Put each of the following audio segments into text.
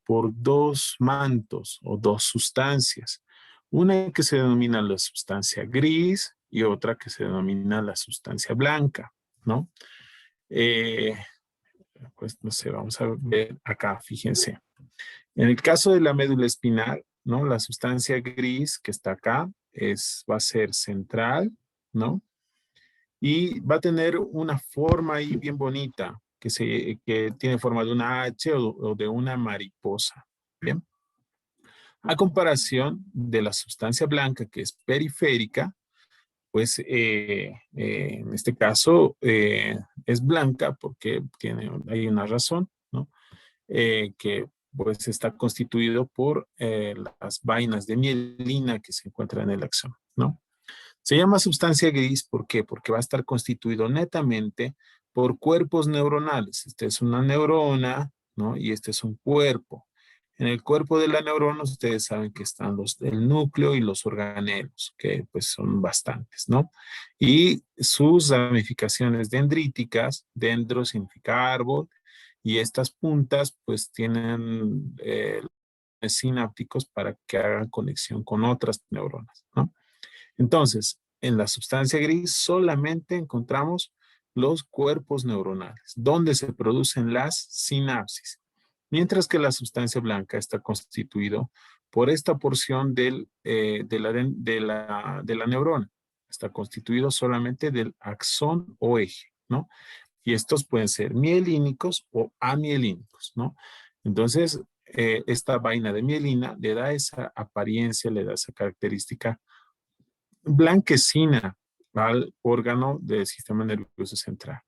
por dos mantos o dos sustancias. Una que se denomina la sustancia gris y otra que se denomina la sustancia blanca, ¿no? Eh, pues no sé, vamos a ver acá, fíjense. En el caso de la médula espinal, ¿no? La sustancia gris que está acá va a ser central, ¿no? Y va a tener una forma ahí bien bonita, que tiene forma de una H o de una mariposa, ¿bien? A comparación de la sustancia blanca que es periférica, pues en este caso es blanca porque hay una razón, ¿no? Que pues está constituido por las vainas de mielina que se encuentran en el axón, ¿no? Se llama sustancia gris, ¿por qué? Porque va a estar constituido netamente por cuerpos neuronales. Esta es una neurona, ¿no? Y este es un cuerpo. En el cuerpo de la neurona ustedes saben que están el núcleo y los organelos, que pues son bastantes, ¿no? Y sus ramificaciones dendríticas, dendro significa árbol, y estas puntas pues tienen sinápticos para que hagan conexión con otras neuronas, ¿no? Entonces, en la sustancia gris solamente encontramos los cuerpos neuronales, donde se producen las sinapsis, mientras que la sustancia blanca está constituido por esta porción de la neurona. Está constituido solamente del axón o eje, ¿no? Y estos pueden ser mielínicos o amielínicos, ¿no? Entonces, esta vaina de mielina le da esa apariencia, le da esa característica blanquecina al órgano del sistema nervioso central.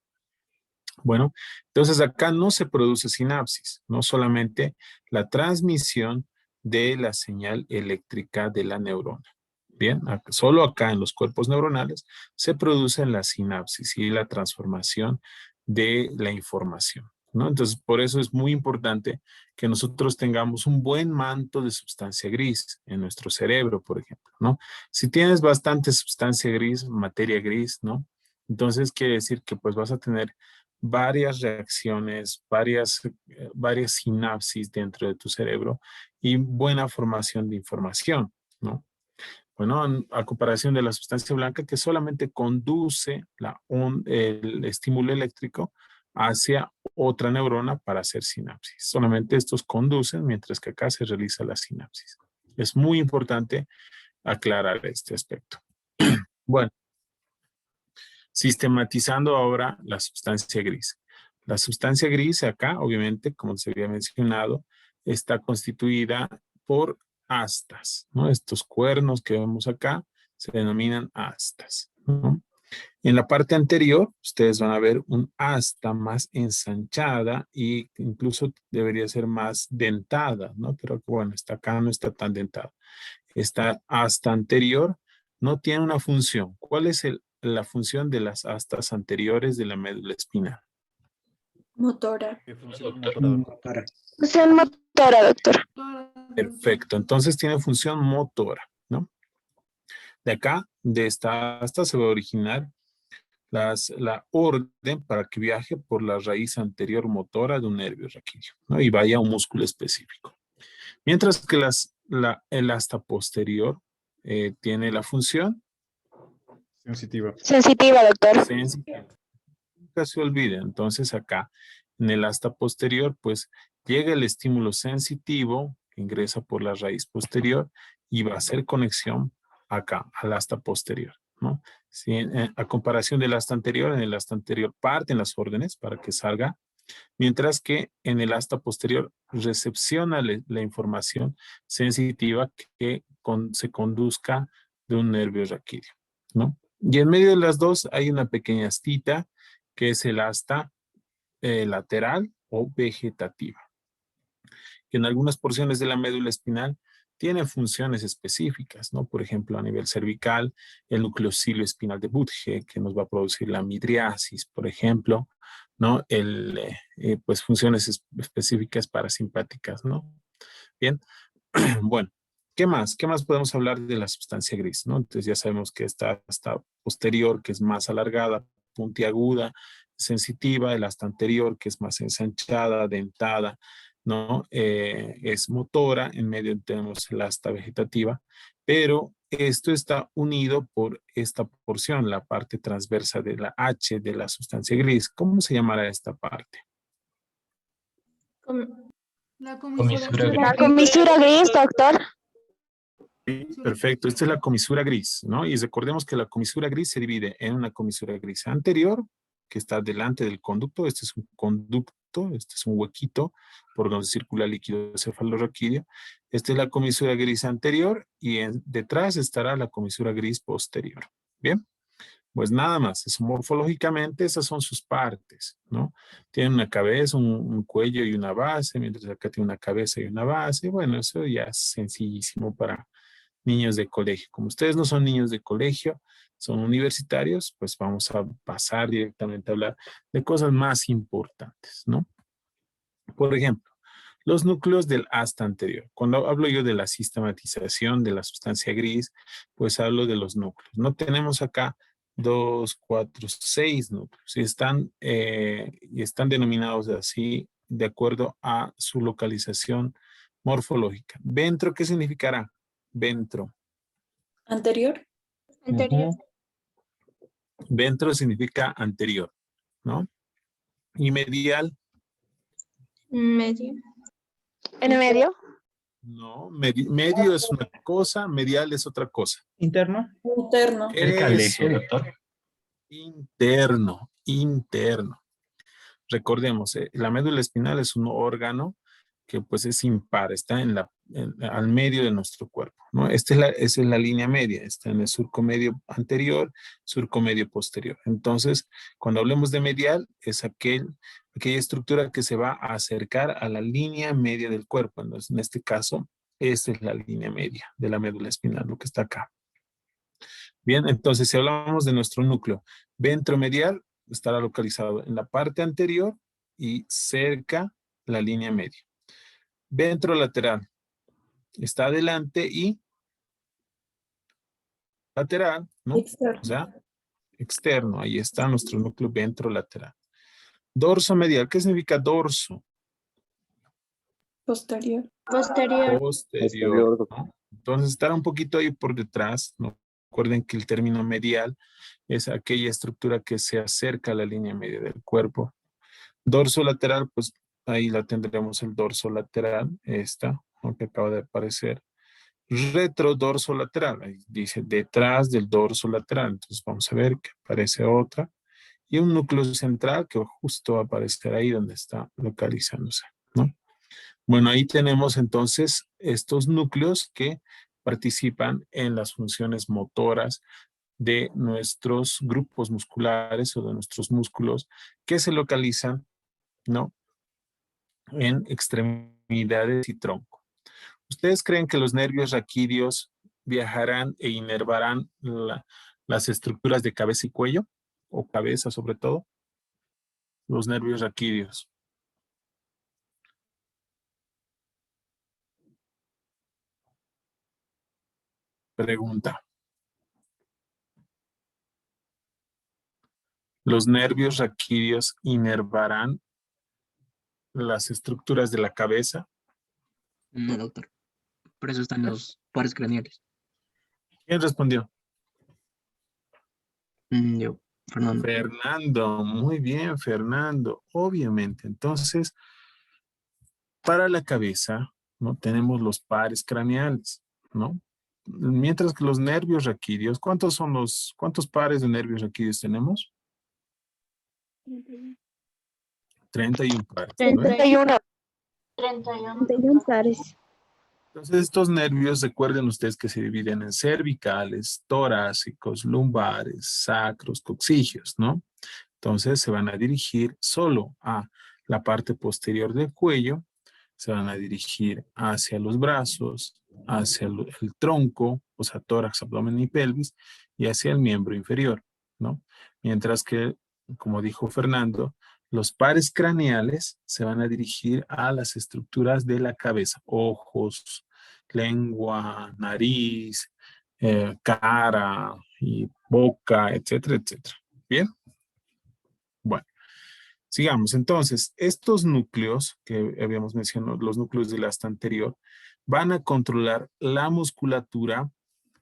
Bueno, entonces acá no se produce sinapsis, no solamente la transmisión de la señal eléctrica de la neurona. Bien, solo acá en los cuerpos neuronales se produce la sinapsis y la transformación de la información, ¿no? Entonces, por eso es muy importante que nosotros tengamos un buen manto de sustancia gris en nuestro cerebro, por ejemplo, ¿no? Si tienes bastante sustancia gris, materia gris, ¿no? Entonces quiere decir que pues vas a tener varias reacciones, varias sinapsis dentro de tu cerebro y buena formación de información, ¿no? Bueno, a comparación de la sustancia blanca que solamente conduce el estímulo eléctrico hacia otra neurona para hacer sinapsis. Solamente estos conducen, mientras que acá se realiza la sinapsis. Es muy importante aclarar este aspecto. Bueno, sistematizando ahora la sustancia gris. La sustancia gris acá, obviamente, como se había mencionado, está constituida por astas, ¿no? Estos cuernos que vemos acá se denominan astas, ¿no? En la parte anterior, ustedes van a ver un asta más ensanchada e incluso debería ser más dentada, ¿no? Pero bueno, esta acá no está tan dentada. Esta asta anterior no tiene una función. ¿Cuál es la función de las astas anteriores de la médula espinal? Motora. ¿Qué función motora? Función motora, doctor. Perfecto. Entonces tiene función motora, ¿no? De acá, de esta asta se va a originar la orden para que viaje por la raíz anterior motora de un nervio raquídeo, ¿no? Y vaya a un músculo específico. Mientras que el asta posterior tiene la función Sensitiva. Sensitiva, doctor. sensitiva. Nunca se olvide. Entonces acá, en el asta posterior, pues llega el estímulo sensitivo que ingresa por la raíz posterior y va a hacer conexión acá, al asta posterior, ¿no? Si, a comparación del asta anterior, en el asta anterior parten las órdenes para que salga, mientras que en el asta posterior recepciona la información sensitiva que se conduzca de un nervio raquídeo, ¿no? Y en medio de las dos hay una pequeña astita que es el asta lateral o vegetativa, que en algunas porciones de la médula espinal tiene funciones específicas, ¿no? Por ejemplo, a nivel cervical, el nucleocilio espinal de Butge, que nos va a producir la midriasis, por ejemplo, ¿no? Pues funciones específicas parasimpáticas, ¿no? Bien, bueno, ¿qué más? ¿Qué más podemos hablar de la sustancia gris, ¿no? Entonces ya sabemos que está hasta posterior, que es más alargada, puntiaguda, sensitiva, el asta anterior, que es más ensanchada, dentada, ¿no? Es motora, en medio tenemos el asta vegetativa, pero esto está unido por esta porción, la parte transversa de la H de la sustancia gris. ¿Cómo se llamará esta parte? La Comisura gris. La comisura gris, doctor. Sí, perfecto, esta es la comisura gris, ¿no? Y recordemos que la comisura gris se divide en una comisura gris anterior, que está delante del conducto. Este es un conducto, este es un huequito por donde circula el líquido cefalorraquídeo. Esta es la comisura gris anterior y detrás estará la comisura gris posterior. Bien, pues nada más, eso, morfológicamente esas son sus partes, ¿no? Tiene una cabeza, un cuello y una base, mientras acá tiene una cabeza y una base. Bueno, eso ya es sencillísimo para niños de colegio. Como ustedes no son niños de colegio, son universitarios, pues vamos a pasar directamente a hablar de cosas más importantes, ¿no? Por ejemplo, los núcleos del asta anterior. Cuando hablo yo de la sistematización de la sustancia gris, pues hablo de los núcleos. No tenemos acá 2, 4, 6 núcleos y están denominados así de acuerdo a su localización morfológica. Ventro, ¿qué significará? Ventro. Anterior. Ujú. Ventro significa anterior, ¿no? Y medial, Medio. ¿En medio? no, medio es una cosa, medial es otra cosa. Interno. Interno. Cerca al Eso, eje, doctor. interno, interno. Recordemos, la médula espinal es un órgano que pues es impar, está al medio de nuestro cuerpo, ¿no? Esa es la línea media, está en el surco medio anterior, surco medio posterior. Entonces, cuando hablemos de medial, es aquella estructura que se va a acercar a la línea media del cuerpo. Entonces, en este caso, esta es la línea media de la médula espinal, lo que está acá. Bien, entonces si hablamos de nuestro núcleo ventromedial, estará localizado en la parte anterior y cerca la línea media. Ventrolateral está adelante y lateral, ¿no? Externo. O sea, externo. Ahí está nuestro núcleo ventrolateral. Dorso medial, ¿qué significa dorso? Posterior. Posterior. Posterior, ¿no? Entonces estará un poquito ahí por detrás, ¿no? Recuerden que el término medial es aquella estructura que se acerca a la línea media del cuerpo. Dorso lateral, pues ahí la tendremos el dorso lateral, esta, ¿no? Que acaba de aparecer. Retrodorso lateral, ahí dice detrás del dorso lateral. Entonces vamos a ver que aparece otra. Y un núcleo central que justo va a aparecer ahí donde está localizándose, ¿no? Bueno, ahí tenemos entonces estos núcleos que participan en las funciones motoras de nuestros grupos musculares o de nuestros músculos que se localizan, ¿no? En extremidades y tronco. ¿Ustedes creen que los nervios raquídeos viajarán e inervarán las estructuras de cabeza y cuello? O cabeza sobre todo. Los nervios raquídeos. Pregunta. ¿Los nervios raquídeos inervarán las estructuras de la cabeza? No, doctor. Por eso están los pares craneales. ¿Quién respondió? Yo, Fernando. Fernando, muy bien, Fernando. Obviamente, entonces, para la cabeza, ¿no? Tenemos los pares craneales, ¿no? Mientras que los nervios raquídeos, ¿cuántos pares de nervios raquídeos tenemos? 31 pares, ¿no? 31. 31 pares. Entonces, estos nervios, recuerden ustedes que se dividen en cervicales, torácicos, lumbares, sacros, coxígeos, ¿no? Entonces, se van a dirigir solo a la parte posterior del cuello, se van a dirigir hacia los brazos, hacia el tronco, o sea, tórax, abdomen y pelvis, y hacia el miembro inferior, ¿no? Mientras que, como dijo Fernando, los pares craneales se van a dirigir a las estructuras de la cabeza, ojos, lengua, nariz, cara y boca, etcétera, etcétera. ¿Bien? Bueno, Sigamos, entonces, estos núcleos que habíamos mencionado, los núcleos del asta anterior, van a controlar la musculatura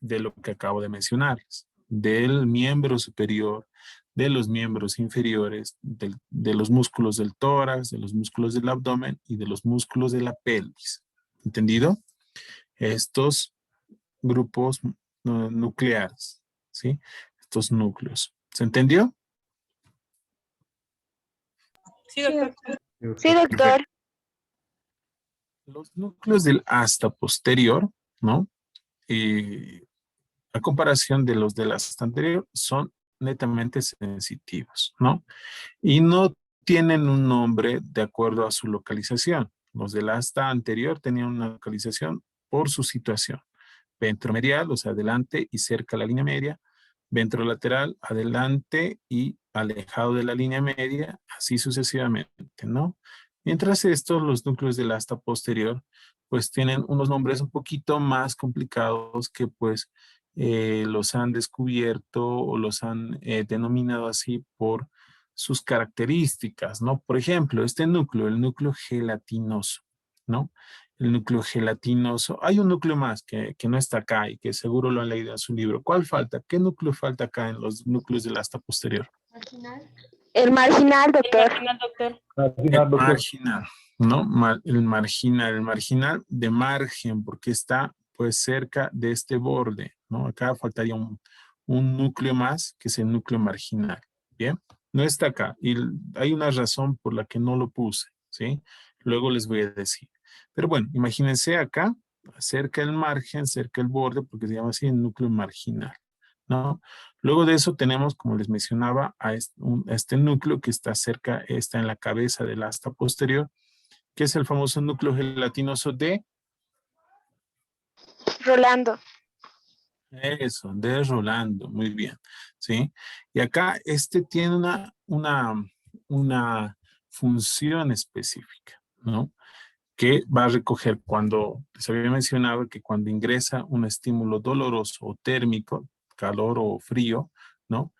de lo que acabo de mencionarles, del miembro superior, de los miembros inferiores, de los músculos del tórax, de los músculos del abdomen y de los músculos de la pelvis. ¿Entendido? Estos grupos nucleares, ¿sí? Estos núcleos. ¿Se entendió? Sí, doctor. Sí, doctor. Los núcleos del asta posterior, ¿no? A comparación de los del asta anterior, son netamente sensitivos, ¿no? Y no tienen un nombre de acuerdo a su localización. Los del asta anterior tenían una localización por su situación. Ventromedial, o sea, adelante y cerca de la línea media. Ventrolateral, adelante y alejado de la línea media, así sucesivamente, ¿no? Mientras estos, los núcleos del asta posterior, pues tienen unos nombres un poquito más complicados que pues los han descubierto o los han denominado así por sus características, ¿no? Por ejemplo, este núcleo, el núcleo gelatinoso, ¿no? El núcleo gelatinoso. Hay un núcleo más que no está acá y que seguro lo han leído en su libro. ¿Cuál falta? ¿Qué núcleo falta acá en los núcleos del asta posterior? Marginal. El marginal, doctor. Marginal, doctor. El marginal, ¿no? El marginal de margen, porque está pues cerca de este borde, ¿no? Acá faltaría un núcleo más, que es el núcleo marginal, ¿bien? No está acá y hay una razón por la que no lo puse, ¿sí? Luego les voy a decir. Pero bueno, imagínense acá, cerca del margen, cerca del borde, porque se llama así el núcleo marginal, ¿no? Luego de eso tenemos, como les mencionaba, a este núcleo que está cerca, está en la cabeza del asta posterior, que es el famoso núcleo gelatinoso de... Rolando. Eso, de Rolando, muy bien, ¿sí? Y acá este tiene una función específica, ¿no? Que va a recoger cuando, se había mencionado que cuando ingresa un estímulo doloroso o térmico, calor o frío, ¿no?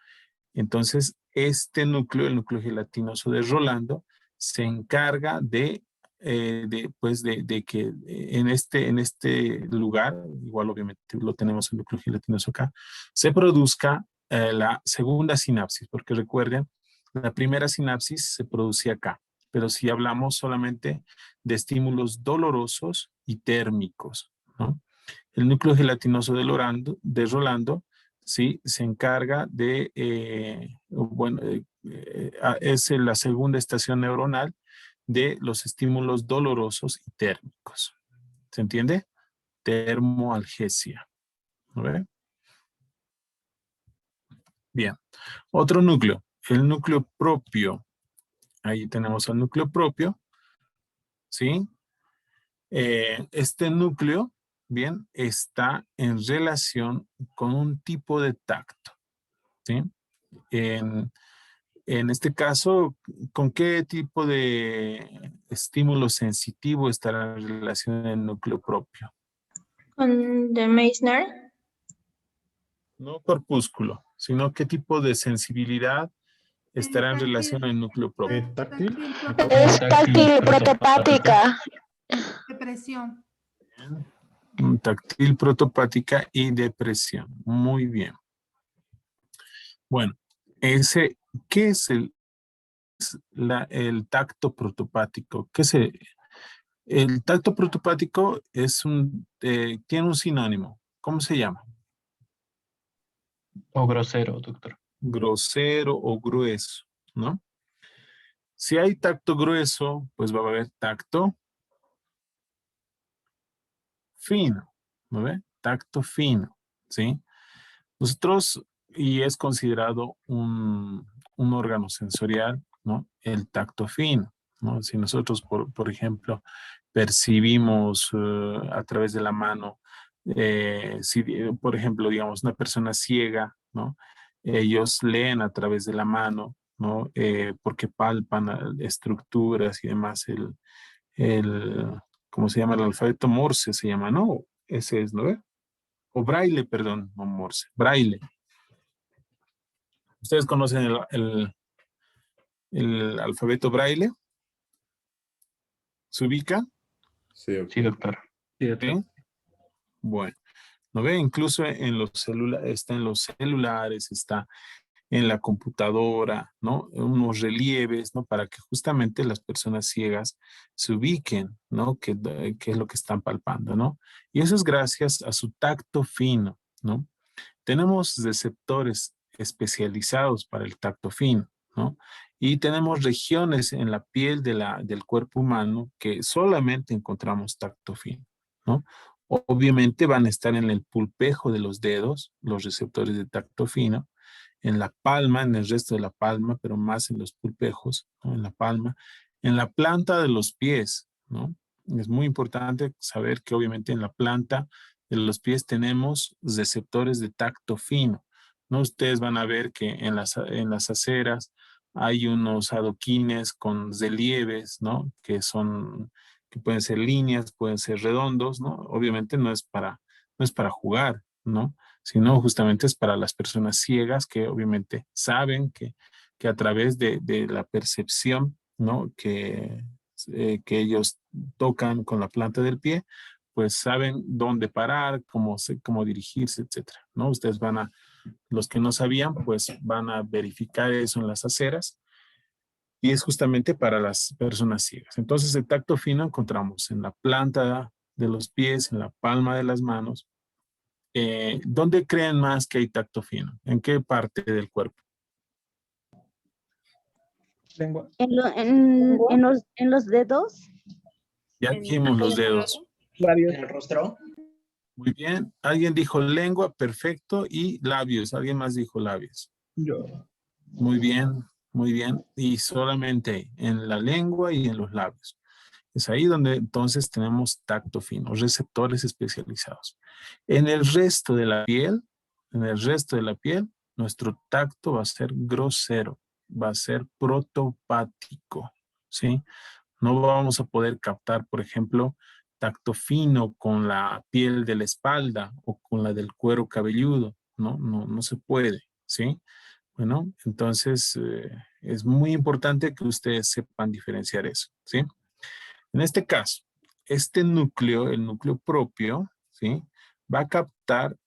Entonces, este núcleo, el núcleo gelatinoso de Rolando, se encarga de que en este lugar, igual obviamente lo tenemos el núcleo gelatinoso acá, se produzca la segunda sinapsis, porque recuerden, la primera sinapsis se producía acá, pero si hablamos solamente de estímulos dolorosos y térmicos, ¿no? El núcleo gelatinoso de Rolando, sí, se encarga de, es la segunda estación neuronal de los estímulos dolorosos y térmicos. ¿Se entiende? Termoalgesia. ¿No ve? Bien. Otro núcleo, el núcleo propio. Ahí tenemos el núcleo propio. ¿Sí? Este núcleo, bien, está en relación con un tipo de tacto. ¿Sí? En este caso, ¿con qué tipo de estímulo sensitivo estará en relación el núcleo propio? Con de Meissner. No corpúsculo, sino qué tipo de sensibilidad estará en relación al núcleo propio. ¿Táctil? Es táctil protopática. Depresión. Táctil, protopática y depresión. Muy bien. Bueno, ¿qué es el tacto protopático? ¿Qué es el tacto protopático? Tiene un sinónimo. ¿Cómo se llama? O grosero, doctor. Grosero o grueso, ¿no? Si hay tacto grueso, pues va a haber tacto fino, ¿no ve? Tacto fino, ¿sí? Nosotros, y es considerado un órgano sensorial, ¿no? El tacto fino, ¿no? Si nosotros, por ejemplo, percibimos a través de la mano, si, por ejemplo, digamos, una persona ciega, ¿no? Ellos leen a través de la mano, ¿no? Porque palpan estructuras y demás, ¿cómo se llama? El alfabeto Morse se llama, ¿no? Ese es, ¿no? O braille, perdón, no Morse, braille. Ustedes conocen el alfabeto braille? ¿Se ubica? Sí, Sí, doctor. Sí, doctor. ¿Sí? Bueno, ¿no ve? Incluso en los está en los celulares, está en la computadora, ¿no? Unos relieves, ¿no? Para que justamente las personas ciegas se ubiquen, ¿no? Qué es lo que están palpando, ¿no? Y eso es gracias a su tacto fino, ¿no? Tenemos receptores especializados para el tacto fino, ¿no? Y tenemos regiones en la piel del cuerpo humano que solamente encontramos tacto fino, ¿no? Obviamente van a estar en el pulpejo de los dedos, los receptores de tacto fino, en la palma, en el resto de la palma, pero más en los pulpejos, ¿no? En la palma, en la planta de los pies, ¿no? Es muy importante saber que obviamente en la planta de los pies tenemos receptores de tacto fino, ¿no? Ustedes van a ver que en las aceras hay unos adoquines con relieves, ¿no? Que pueden ser líneas, pueden ser redondos, ¿no? Obviamente no es para jugar, ¿no? Sino justamente es para las personas ciegas que obviamente saben que a través de la percepción, ¿no? Que ellos tocan con la planta del pie, pues saben dónde parar, cómo dirigirse, etcétera, ¿no? Los que no sabían, pues van a verificar eso en las aceras y es justamente para las personas ciegas. Entonces, el tacto fino encontramos en la planta de los pies, en la palma de las manos. ¿Dónde creen más que hay tacto fino? ¿En qué parte del cuerpo? Lengua. En los dedos. Ya dijimos los dedos. ¿En el rostro? Muy bien. Alguien dijo lengua, perfecto. Y labios. ¿Alguien más dijo labios? Yo. Muy bien, muy bien. Y solamente en la lengua y en los labios. Es ahí donde entonces tenemos tacto fino, receptores especializados. En el resto de la piel, nuestro tacto va a ser grosero, va a ser protopático, ¿sí? No vamos a poder captar, por ejemplo, tacto fino con la piel de la espalda o con la del cuero cabelludo, ¿no? No se puede, ¿sí? Bueno, entonces es muy importante que ustedes sepan diferenciar eso, ¿sí? En este caso, este núcleo, el núcleo propio, ¿sí? Va a captar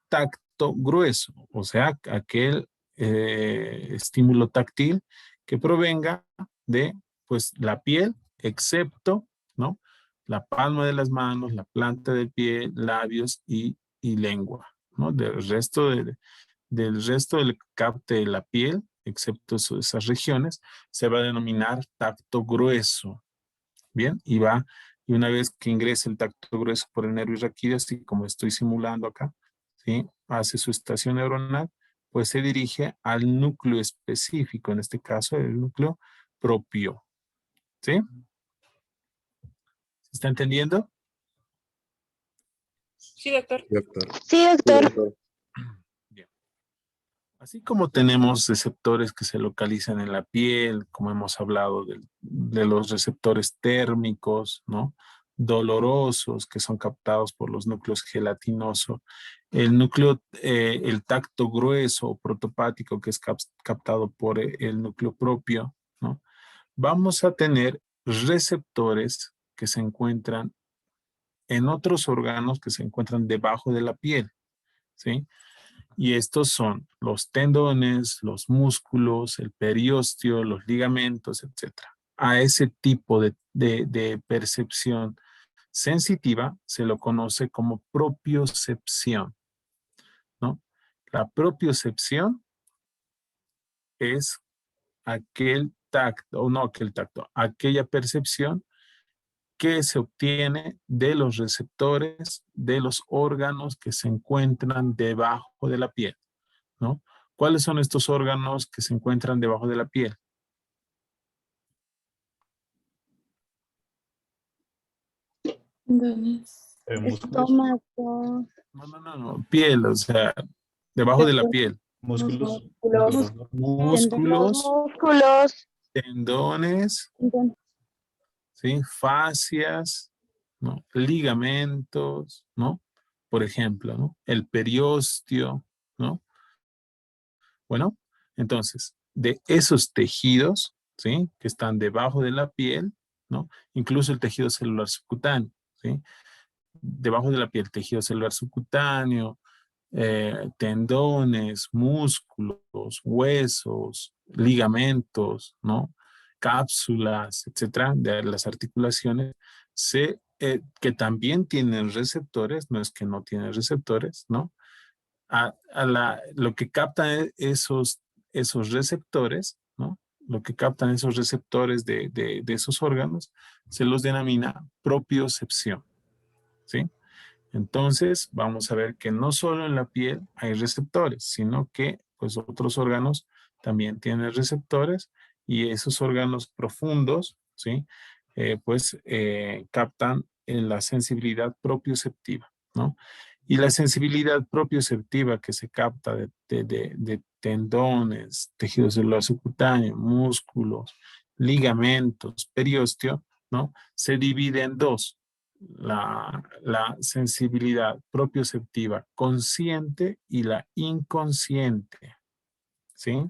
tacto grueso, o sea, aquel estímulo táctil que provenga de, pues, la piel, excepto, ¿no? La palma de las manos, la planta del pie, labios y lengua, ¿no? Del resto del capte de la piel, excepto esas regiones, se va a denominar tacto grueso. Bien, y una vez que ingrese el tacto grueso por el nervio raquídeo, así como estoy simulando acá, ¿sí? Hace su estación neuronal, pues se dirige al núcleo específico, en este caso el núcleo propio, ¿sí? ¿Se está entendiendo? Sí, doctor. doctor. Sí, doctor. Bien. Así como tenemos receptores que se localizan en la piel, como hemos hablado de los receptores térmicos, ¿no? Dolorosos, que son captados por los núcleos gelatinosos, el tacto grueso o protopático, que es captado por el núcleo propio, ¿no? Vamos a tener receptores que se encuentran en otros órganos que se encuentran debajo de la piel, ¿sí? Y estos son los tendones, los músculos, el periósteo, los ligamentos, etc. A ese tipo de percepción sensitiva se lo conoce como propiocepción, ¿no? La propiocepción es aquel tacto, o no aquel tacto, aquella percepción que se obtiene de los receptores de los órganos que se encuentran debajo de la piel, ¿no? ¿Cuáles son estos órganos que se encuentran debajo de la piel? Músculos. Estómago. No, piel, o sea, debajo de la piel. Músculos. Músculos. Músculos, Músculos. tendones, ¿sí? Fascias, ¿no? Ligamentos, ¿no? Por ejemplo, ¿no? El periósteo, ¿no? Bueno, entonces, de esos tejidos ¿sí? Que están debajo de la piel, ¿no? Incluso el tejido celular subcutáneo, ¿sí? Debajo de la piel, tejido celular subcutáneo, tendones, músculos, huesos, ligamentos, ¿no? Cápsulas, etcétera, de las articulaciones, que también tienen receptores, no es que no tienen receptores, ¿no? Lo que captan esos receptores, ¿no? Lo que captan esos receptores de esos órganos, se los denomina propiocepción, ¿sí? Entonces, vamos a ver que no solo en la piel hay receptores, sino que pues otros órganos también tienen receptores y esos órganos profundos, ¿sí? Captan la sensibilidad propioceptiva, ¿no? Y la sensibilidad propioceptiva que se capta de tendones, tejido celular subcutáneo, músculos, ligamentos, periósteo, ¿no? Se divide en dos. La sensibilidad propioceptiva consciente y la inconsciente, ¿sí?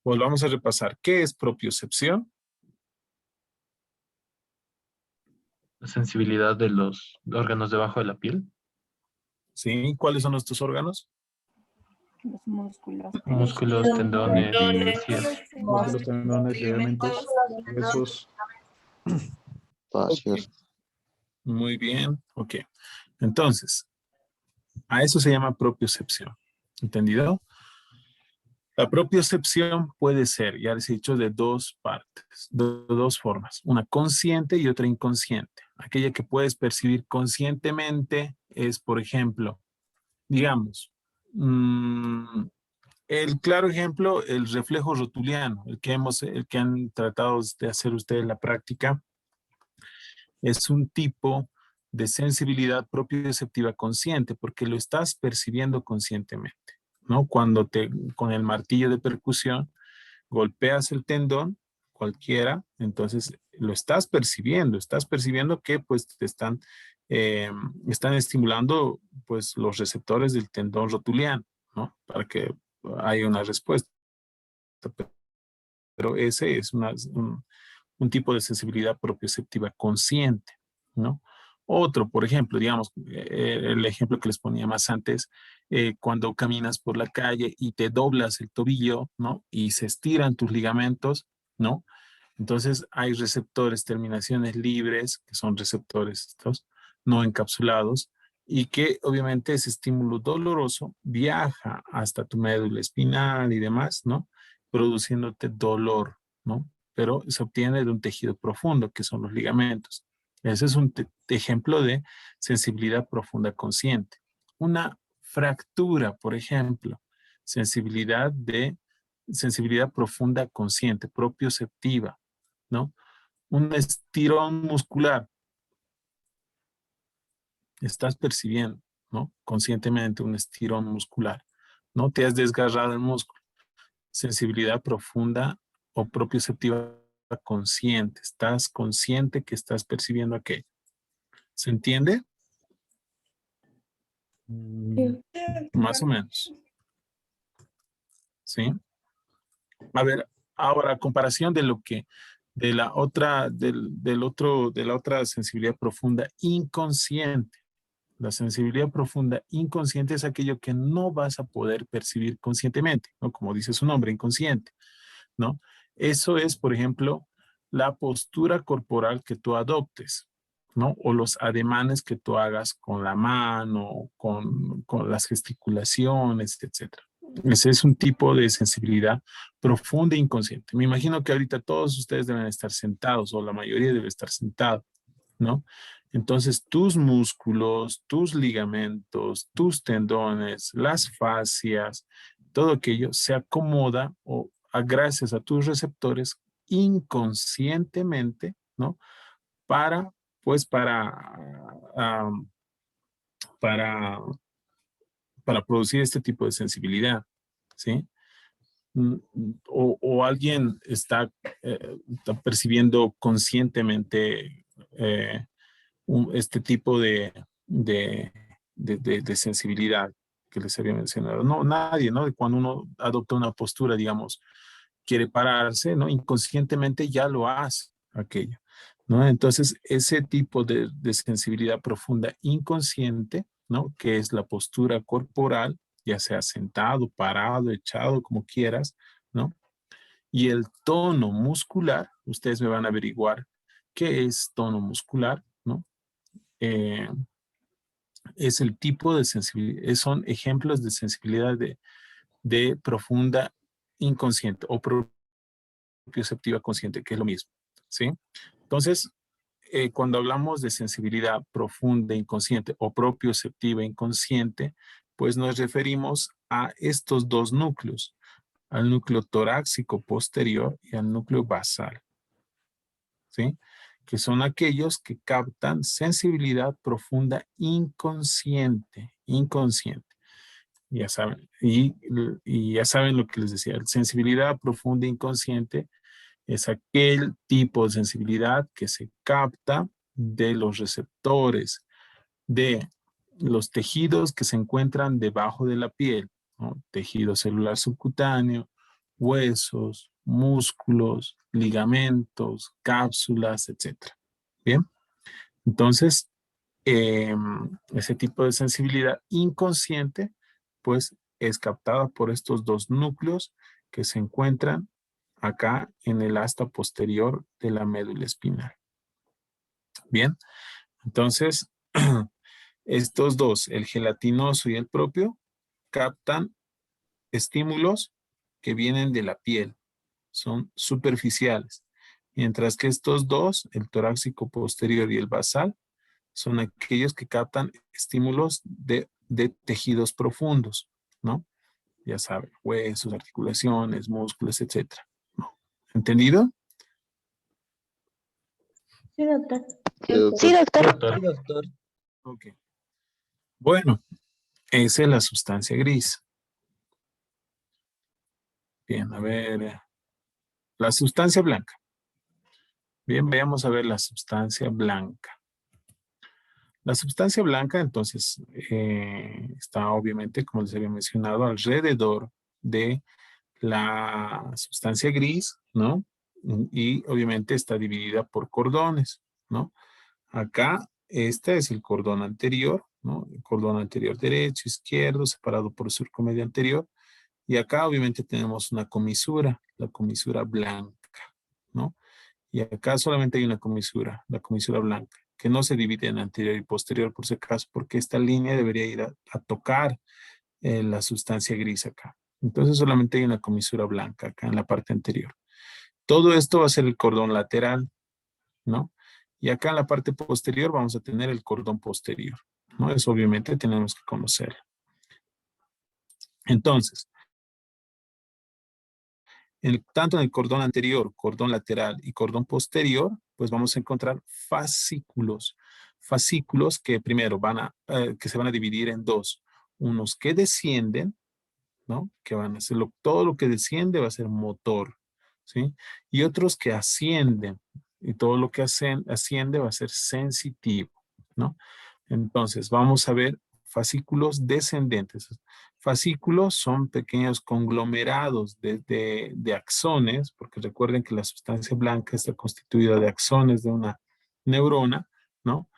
Volvamos a repasar. ¿Qué es propiocepción? La sensibilidad de los órganos debajo de la piel. ¿Sí? ¿Cuáles son estos órganos? Los músculos. Músculos, tendones y encías. Músculos, tendones, ligamentos, huesos. Ok. Muy bien. Ok. Entonces, a eso se llama propiocepción. ¿Entendido? La propiocepción puede ser, ya les he dicho, de dos partes, de dos formas, una consciente y otra inconsciente. Aquella que puedes percibir conscientemente es, por ejemplo, digamos, el claro ejemplo, el reflejo rotuliano, el que han tratado de hacer ustedes en la práctica, es un tipo de sensibilidad propioceptiva consciente porque lo estás percibiendo conscientemente, ¿no? Cuando con el martillo de percusión golpeas el tendón, cualquiera, entonces lo estás percibiendo que pues están estimulando pues los receptores del tendón rotuliano, ¿no? Para que haya una respuesta. Pero ese es un tipo de sensibilidad propioceptiva consciente, ¿no? Otro, por ejemplo, digamos, el ejemplo que les ponía más antes, cuando caminas por la calle y te doblas el tobillo, ¿no? Y se estiran tus ligamentos, ¿no? Entonces hay receptores, terminaciones libres, que son receptores estos, no encapsulados, y que obviamente ese estímulo doloroso viaja hasta tu médula espinal y demás, ¿no? Produciéndote dolor, ¿no? Pero se obtiene de un tejido profundo, que son los ligamentos. Ese es un ejemplo de sensibilidad profunda consciente. Una fractura, por ejemplo, sensibilidad profunda consciente, propioceptiva, ¿no? Un estirón muscular, estás percibiendo, ¿no? Conscientemente un estirón muscular, ¿no? Te has desgarrado el músculo. Sensibilidad profunda o propioceptiva consciente. Estás consciente que estás percibiendo aquello. ¿Se entiende? Más o menos. ¿Sí? A ver, ahora, a comparación de lo que, de la otra, de la otra sensibilidad profunda inconsciente. La sensibilidad profunda inconsciente es aquello que no vas a poder percibir conscientemente, ¿no? Como dice su nombre, inconsciente, ¿no? Eso es, por ejemplo, la postura corporal que tú adoptes, ¿no? O los ademanes que tú hagas con la mano, con las gesticulaciones, etcétera. Ese es un tipo de sensibilidad profunda e inconsciente. Me imagino que ahorita todos ustedes deben estar sentados o la mayoría debe estar sentado, ¿no? Entonces tus músculos, tus ligamentos, tus tendones, las fascias, todo aquello se acomoda gracias a tus receptores inconscientemente, ¿no? Para, pues para, para producir este tipo de sensibilidad, ¿sí? O alguien está percibiendo conscientemente este tipo de sensibilidad que les había mencionado. No, nadie, ¿no? Cuando uno adopta una postura, digamos, quiere pararse, ¿no? Inconscientemente ya lo hace aquello, ¿no? Entonces, ese tipo de sensibilidad profunda inconsciente, ¿no? Que es la postura corporal, ya sea sentado, parado, echado, como quieras, ¿no? Y el tono muscular, ustedes me van a averiguar qué es tono muscular, ¿no? Es el tipo de sensibilidad, son ejemplos de sensibilidad de profunda inconsciente o propioceptiva consciente, que es lo mismo, ¿sí? Entonces, cuando hablamos de sensibilidad profunda inconsciente o propioceptiva inconsciente, pues nos referimos a estos dos núcleos, al núcleo torácico posterior y al núcleo basal, ¿sí? Que son aquellos que captan sensibilidad profunda inconsciente, inconsciente. Ya saben, y ya saben lo que les decía, sensibilidad profunda inconsciente es aquel tipo de sensibilidad que se capta de los receptores de los tejidos que se encuentran debajo de la piel, ¿no? Tejido celular subcutáneo, huesos, músculos, ligamentos, cápsulas, etc. Bien, entonces, ese tipo de sensibilidad inconsciente, pues es captada por estos dos núcleos que se encuentran acá en el asta posterior de la médula espinal. Bien, entonces, estos dos, el gelatinoso y el propio, captan estímulos que vienen de la piel, son superficiales, mientras que estos dos, el torácico posterior y el basal, son aquellos que captan estímulos de tejidos profundos, ¿no? Ya saben, huesos, articulaciones, músculos, etc. ¿No? ¿Entendido? Sí, doctor. Sí, doctor. Doctor, Doctor. Ok. Bueno, esa es la sustancia gris. Bien, a ver. La sustancia blanca. Bien, vayamos a ver la sustancia blanca. La sustancia blanca, entonces, está obviamente, como les había mencionado, alrededor de la sustancia gris, ¿no? Y obviamente está dividida por cordones, ¿no? Acá, este es el cordón anterior, ¿no? El cordón anterior derecho, izquierdo, separado por el surco medio anterior. Y acá obviamente tenemos una comisura, la comisura blanca, ¿no? Y acá solamente hay una comisura, la comisura blanca, que no se divide en anterior y posterior por si acaso, porque esta línea debería ir a tocar la sustancia gris acá. Entonces solamente hay una comisura blanca acá en la parte anterior. Todo esto va a ser el cordón lateral, ¿no? Y acá en la parte posterior vamos a tener el cordón posterior, ¿no? Eso obviamente tenemos que conocerlo. Entonces, tanto en el cordón anterior, cordón lateral y cordón posterior, pues vamos a encontrar fascículos. Fascículos que primero que se van a dividir en dos. Unos que descienden, ¿no? Que van a ser todo lo que desciende va a ser motor, ¿sí? Y otros que ascienden. Y todo lo que asciende va a ser sensitivo, ¿no? Entonces, vamos a ver fascículos descendentes. Fascículos son pequeños conglomerados de axones, porque recuerden que la sustancia blanca está constituida de axones de una neurona, ¿no?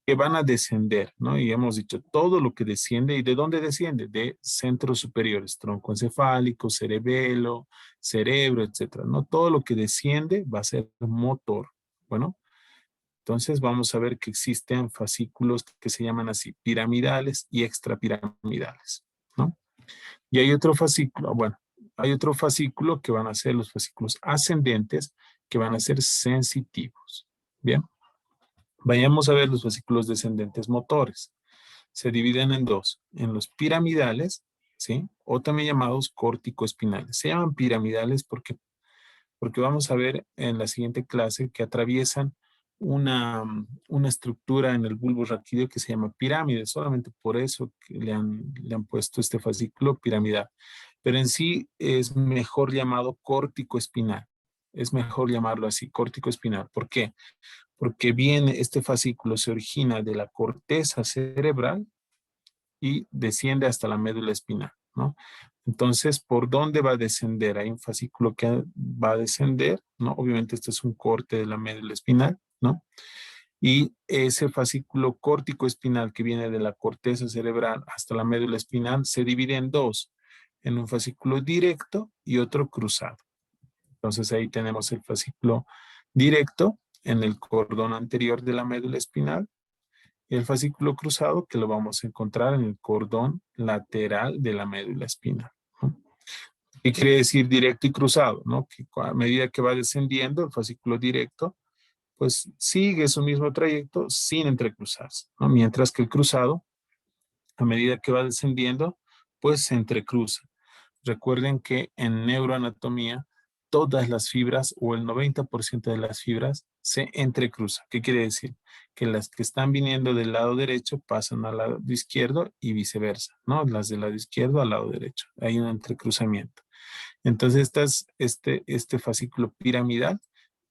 Que van a descender, ¿no? Y hemos dicho todo lo que desciende. ¿Y de dónde desciende? De centros superiores, tronco encefálico, cerebelo, cerebro, etcétera, ¿no? Todo lo que desciende va a ser motor. Bueno, entonces vamos a ver que existen fascículos que se llaman así, piramidales y extrapiramidales, ¿no? Y hay otro fascículo, bueno, hay otro fascículo que van a ser los fascículos ascendentes que van a ser sensitivos. Bien, vayamos a ver los fascículos descendentes motores. Se dividen en dos, en los piramidales, ¿sí? O también llamados córtico-espinales. Se llaman piramidales porque vamos a ver en la siguiente clase que atraviesan una estructura en el bulbo raquídeo que se llama pirámide. Solamente por eso que le han puesto este fascículo piramidal. Pero en sí es mejor llamado córtico espinal. Es mejor llamarlo así, córtico espinal. ¿Por qué? Porque este fascículo se origina de la corteza cerebral y desciende hasta la médula espinal, ¿no? Entonces, ¿por dónde va a descender? Hay un fascículo que va a descender, ¿no? Obviamente este es un corte de la médula espinal, ¿no? Y ese fascículo córtico espinal que viene de la corteza cerebral hasta la médula espinal se divide en dos, en un fascículo directo y otro cruzado. Entonces ahí tenemos el fascículo directo en el cordón anterior de la médula espinal y el fascículo cruzado que lo vamos a encontrar en el cordón lateral de la médula espinal, ¿no? ¿Qué quiere decir directo y cruzado? ¿No? Que a medida que va descendiendo el fascículo directo, pues sigue su mismo trayecto sin entrecruzarse, ¿no? Mientras que el cruzado, a medida que va descendiendo, pues se entrecruza. Recuerden que en neuroanatomía todas las fibras o el 90% de las fibras se entrecruzan. ¿Qué quiere decir? Que las que están viniendo del lado derecho pasan al lado izquierdo y viceversa, ¿no? Las del lado izquierdo al lado derecho. Hay un entrecruzamiento. Entonces, este fascículo piramidal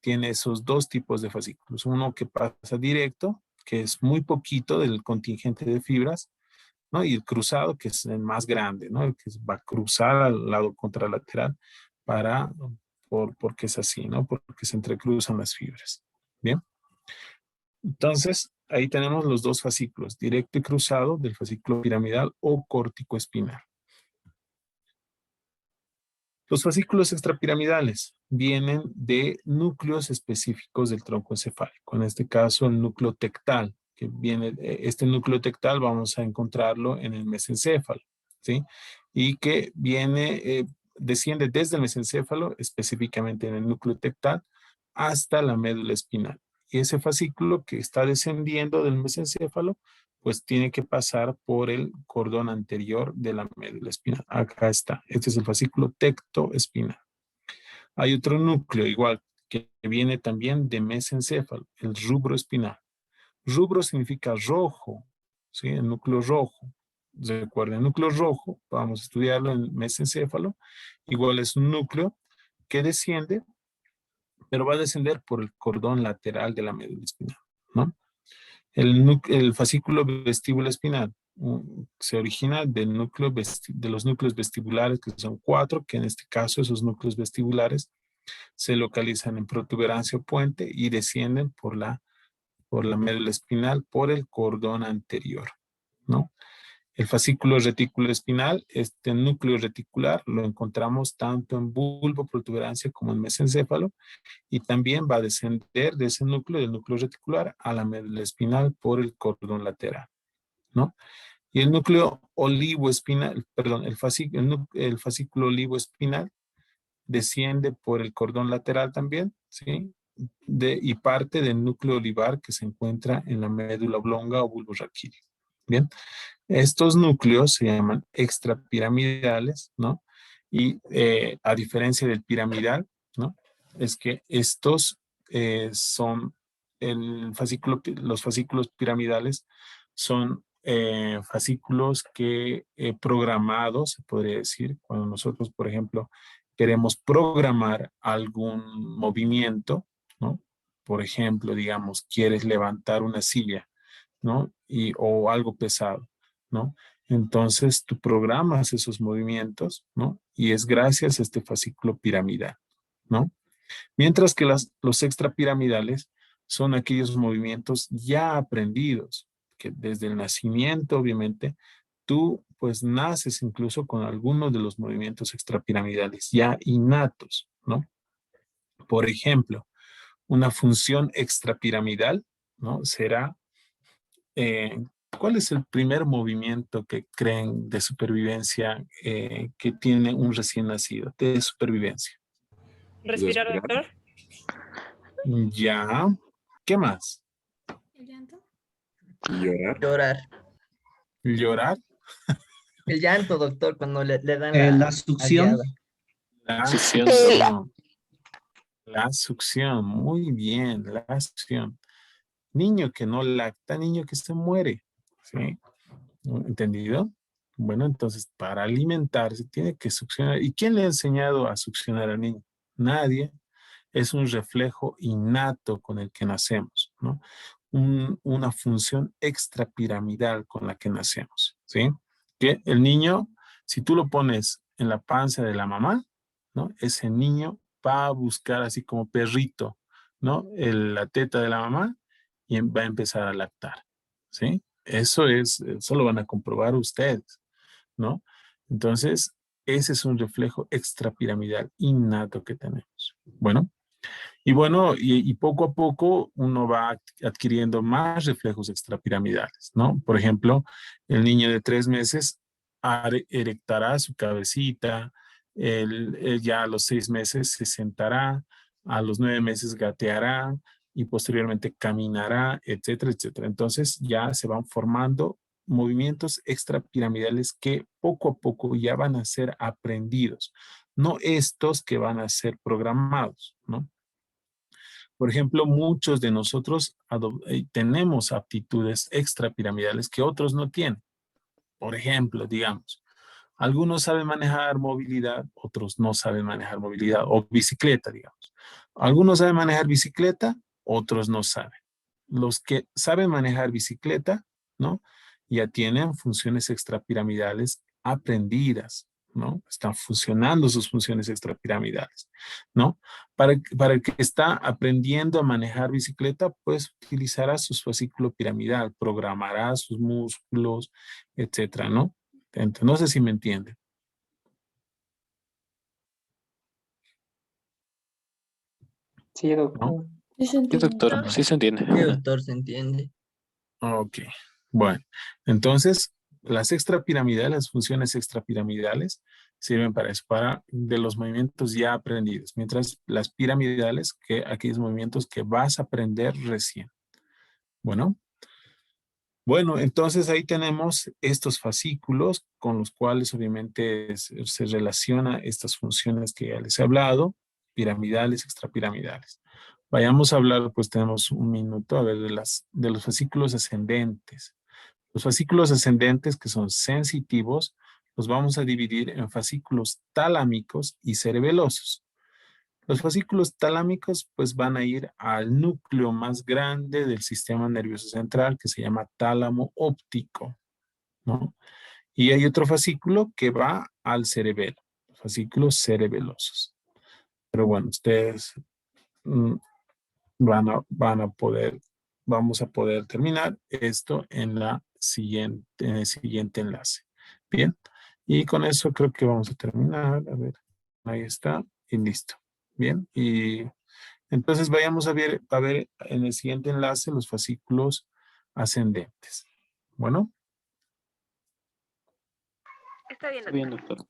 tiene esos dos tipos de fascículos. Uno que pasa directo, que es muy poquito del contingente de fibras, ¿no? Y el cruzado, que es el más grande, ¿no? El que va a cruzar al lado contralateral porque es así, ¿no? Porque se entrecruzan las fibras. Bien. Entonces, ahí tenemos los dos fascículos, directo y cruzado del fascículo piramidal o córtico espinal. Los fascículos extrapiramidales vienen de núcleos específicos del tronco encefálico. En este caso, el núcleo tectal, que viene, este núcleo tectal vamos a encontrarlo en el mesencéfalo, ¿sí? Y que desciende desde el mesencéfalo, específicamente en el núcleo tectal, hasta la médula espinal. Y ese fascículo que está descendiendo del mesencéfalo, pues tiene que pasar por el cordón anterior de la médula espinal. Acá está. Este es el fascículo tectoespinal. Hay otro núcleo igual que viene también de mesencéfalo, el rubro espinal. Rubro significa rojo, ¿sí? El núcleo rojo. Recuerden, el núcleo rojo, vamos a estudiarlo en mesencéfalo, igual es un núcleo que desciende, pero va a descender por el cordón lateral de la médula espinal, ¿no? El fascículo vestíbulo espinal se origina de los núcleos vestibulares, que son 4, que en este caso esos núcleos vestibulares se localizan en protuberancia o puente y descienden por la médula espinal por el cordón anterior, ¿no? El fascículo retículo espinal, este núcleo reticular, lo encontramos tanto en bulbo, protuberancia como en mesencéfalo y también va a descender de ese núcleo, del núcleo reticular, a la médula espinal por el cordón lateral, ¿no? Y el núcleo olivoespinal, perdón, el fascículo olivoespinal desciende por el cordón lateral también, ¿sí? Y parte del núcleo olivar que se encuentra en la médula oblonga o bulbo raquídeo. Bien, estos núcleos se llaman extrapiramidales, ¿no? Y a diferencia del piramidal, ¿no? Es que estos son los fascículos piramidales son fascículos que programados, se podría decir, cuando nosotros, por ejemplo, queremos programar algún movimiento, ¿no? Por ejemplo, digamos, quieres levantar una silla, ¿no? O algo pesado, ¿no? Entonces tú programas esos movimientos, ¿no? Y es gracias a este fascículo piramidal, ¿no? Mientras que los extrapiramidales son aquellos movimientos ya aprendidos, que desde el nacimiento, obviamente, tú pues naces incluso con algunos de los movimientos extrapiramidales ya innatos, ¿no? Por ejemplo, una función extrapiramidal, ¿no? Será, ¿cuál es el primer movimiento que creen de supervivencia que tiene un recién nacido? De supervivencia. Respirar, doctor. Ya. ¿Qué más? ¿El llanto? Llorar. ¿Llorar? El llanto, doctor, cuando le dan La succión. guiada. La Succión. succión. La succión. Muy bien, la succión. Niño que no lacta, niño que se muere. ¿Sí? ¿Entendido? Bueno, entonces para alimentarse tiene que succionar. ¿Y quién le ha enseñado a succionar al niño? Nadie. Es un reflejo innato con el que nacemos, ¿no? Una función extrapiramidal con la que nacemos, ¿sí? Que el niño, si tú lo pones en la panza de la mamá, ¿no? Ese niño va a buscar así como perrito, ¿no? La teta de la mamá y va a empezar a lactar, ¿sí? Eso lo van a comprobar ustedes, ¿no? Entonces, ese es un reflejo extrapiramidal innato que tenemos. Bueno, y poco a poco uno va adquiriendo más reflejos extrapiramidales, ¿no? Por ejemplo, el niño de 3 meses erectará su cabecita, él ya a los 6 meses se sentará, a los 9 meses gateará y posteriormente caminará, etcétera, etcétera. Entonces ya se van formando movimientos extrapiramidales que poco a poco ya van a ser aprendidos, no estos que van a ser programados, ¿no? Por ejemplo, muchos de nosotros tenemos aptitudes extrapiramidales que otros no tienen. Por ejemplo, digamos, algunos saben manejar movilidad, otros no saben manejar movilidad, o bicicleta, digamos. Algunos saben manejar bicicleta, otros no saben. Los que saben manejar bicicleta, ¿no? Ya tienen funciones extrapiramidales aprendidas, ¿no? Están funcionando sus funciones extrapiramidales, ¿no? Para el que está aprendiendo a manejar bicicleta, pues utilizará su fascículo piramidal, programará sus músculos, etcétera, ¿no? No sé si me entienden. Sí, doctor. ¿No? Sí, doctor, sí se entiende. Sí, doctor, se entiende. Ok, bueno, entonces las extrapiramidales, las funciones extrapiramidales sirven para eso, para de los movimientos ya aprendidos, mientras las piramidales, que aquellos movimientos que vas a aprender recién. Bueno, entonces ahí tenemos estos fascículos con los cuales obviamente se relaciona estas funciones que ya les he hablado, piramidales, extrapiramidales. Vayamos a hablar, pues tenemos un minuto, a ver, de los fascículos ascendentes. Los fascículos ascendentes, que son sensitivos, los vamos a dividir en fascículos talámicos y cerebelosos. Los fascículos talámicos pues van a ir al núcleo más grande del sistema nervioso central que se llama tálamo óptico, ¿no? Y hay otro fascículo que va al cerebelo, fascículos cerebelosos. Pero bueno, ustedes vamos a poder terminar esto en el siguiente enlace. Bien, y con eso creo que vamos a terminar. A ver, ahí está y listo. Bien, y entonces vayamos a ver en el siguiente enlace los fascículos ascendentes. Bueno. Está bien, doctor.